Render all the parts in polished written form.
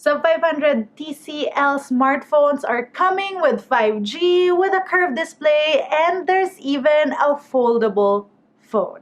Sub 500 TCL smartphones are coming with 5G, with a curved display, and there's even a foldable phone.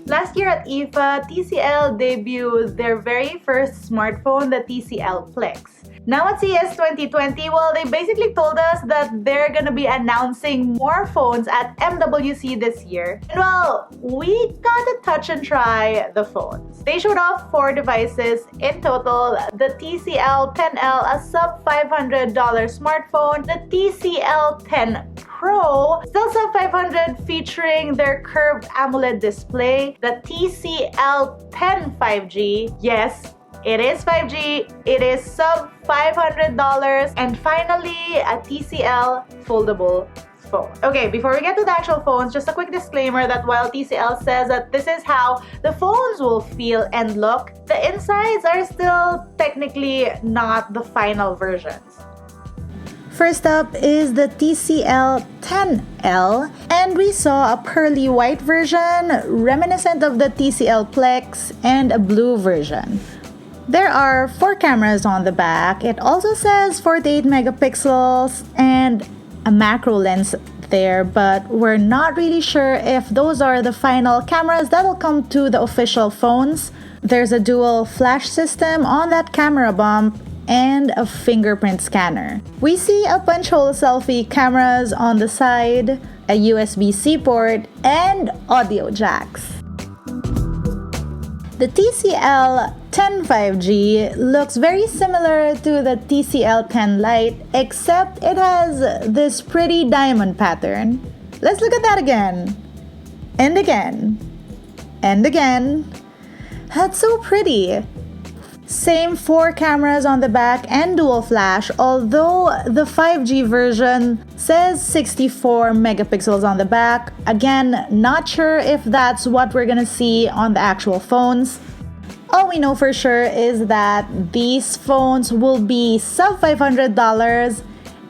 Last year at IFA, TCL debuted their very first smartphone, the TCL Flex. Now at CES 2020, well, they basically told us that they're gonna be announcing more phones at MWC this year. And well, we got to touch and try the phones. They showed off 4 devices in total: the TCL 10L, a sub $500 smartphone, the TCL 10 Pro, still sub 500, featuring their curved AMOLED display, the TCL 10 5G, yes, it is 5G, it is sub $500, and finally a TCL foldable phone. Okay, before we get to the actual phones, just a quick disclaimer that while TCL says that this is how the phones will feel and look, the insides are still technically not the final versions. First up is the TCL 10L, and we saw a pearly white version reminiscent of the TCL Flex and a blue version. There are 4 cameras on the back. It also says 48 megapixels and a macro lens there, but we're not really sure if those are the final cameras that'll come to the official phones. There's a dual flash system on that camera bump and a fingerprint scanner. We see a punch hole selfie cameras on the side, a USB-C port, and audio jacks. The TCL 10 5G looks very similar to the TCL 10 Lite, except it has this pretty diamond pattern. Let's look at that again. And again. And again. That's so pretty. Same 4 cameras on the back and dual flash, although the 5G version says 64 megapixels on the back. Again, not sure if that's what we're gonna see on the actual phones. All we know for sure is that these phones will be sub $500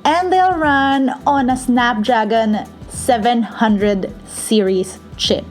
and they'll run on a Snapdragon 700 series chip.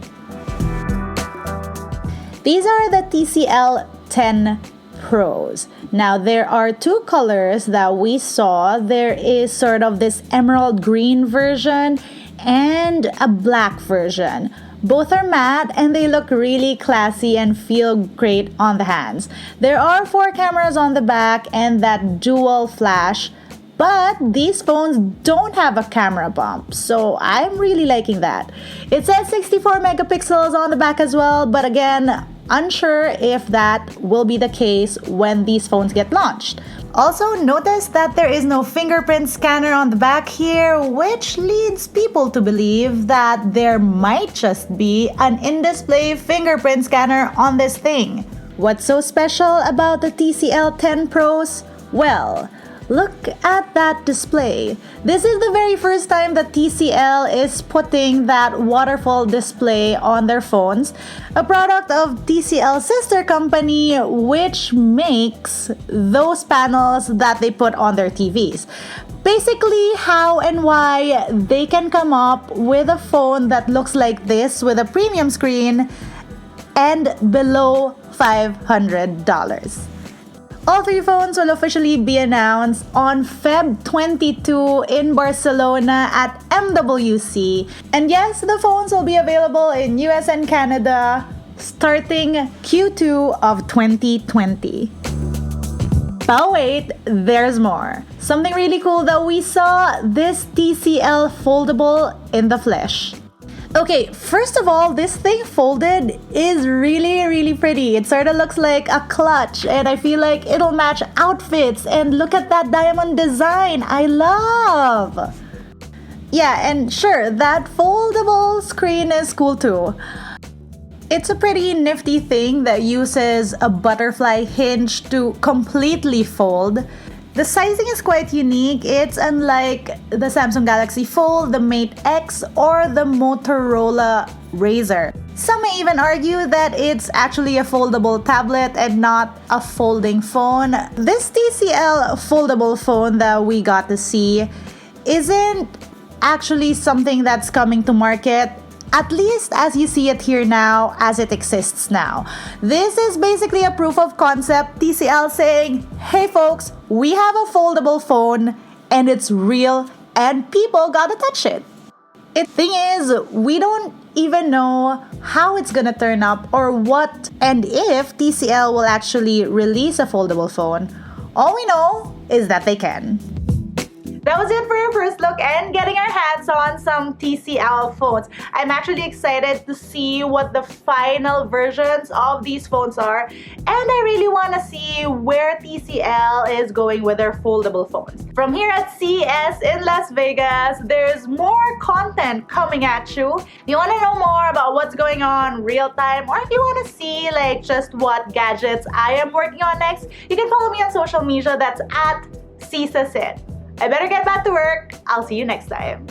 These are the TCL 10 Pros. Now there are 2 colors that we saw. There is sort of this emerald green version and a black version. Both are matte and they look really classy and feel great on the hands. There are 4 cameras on the back and that dual flash, but these phones don't have a camera bump, so I'm really liking that. It says 64 megapixels on the back as well, but again, unsure if that will be the case when these phones get launched. Also, notice that there is no fingerprint scanner on the back here, which leads people to believe that there might just be an in-display fingerprint scanner on this thing. What's so special about the TCL 10 Pros? Well, look at that display. This is the very first time that TCL is putting that waterfall display on their phones, a product of TCL's sister company, which makes those panels that they put on their TVs. Basically, how and why they can come up with a phone that looks like this with a premium screen and below $500. All 3 phones will officially be announced on Feb 22 in Barcelona at MWC. And yes, the phones will be available in US and Canada starting Q2 of 2020. But wait, there's more. Something really cool that we saw, this TCL foldable in the flesh. Okay, first of all, this thing folded is really pretty. It sort of looks like a clutch and I feel like it'll match outfits, and look at that diamond design. I love. Yeah, and sure, that foldable screen is cool too. It's a pretty nifty thing that uses a butterfly hinge to completely fold. The sizing is quite unique. It's unlike the Samsung Galaxy Fold, the Mate X, or the Motorola Razr. Some may even argue that it's actually a foldable tablet and not a folding phone. This TCL foldable phone that we got to see isn't actually something that's coming to market, at least as you see it here now, as it exists now. This is basically a proof of concept, TCL saying, hey folks, we have a foldable phone and it's real and people gotta touch it. The thing is, we don't even know how it's gonna turn up or what and if TCL will actually release a foldable phone. All we know is that they can. That was it for our first look and getting our hands on some TCL phones. I'm actually excited to see what the final versions of these phones are, and I really want to see where TCL is going with their foldable phones. From here at CES in Las Vegas, there's more content coming at you. If you want to know more about what's going on real time, or if you want to see like just what gadgets I am working on next, you can follow me on social media. That's at CSASIT. I better get back to work. I'll see you next time.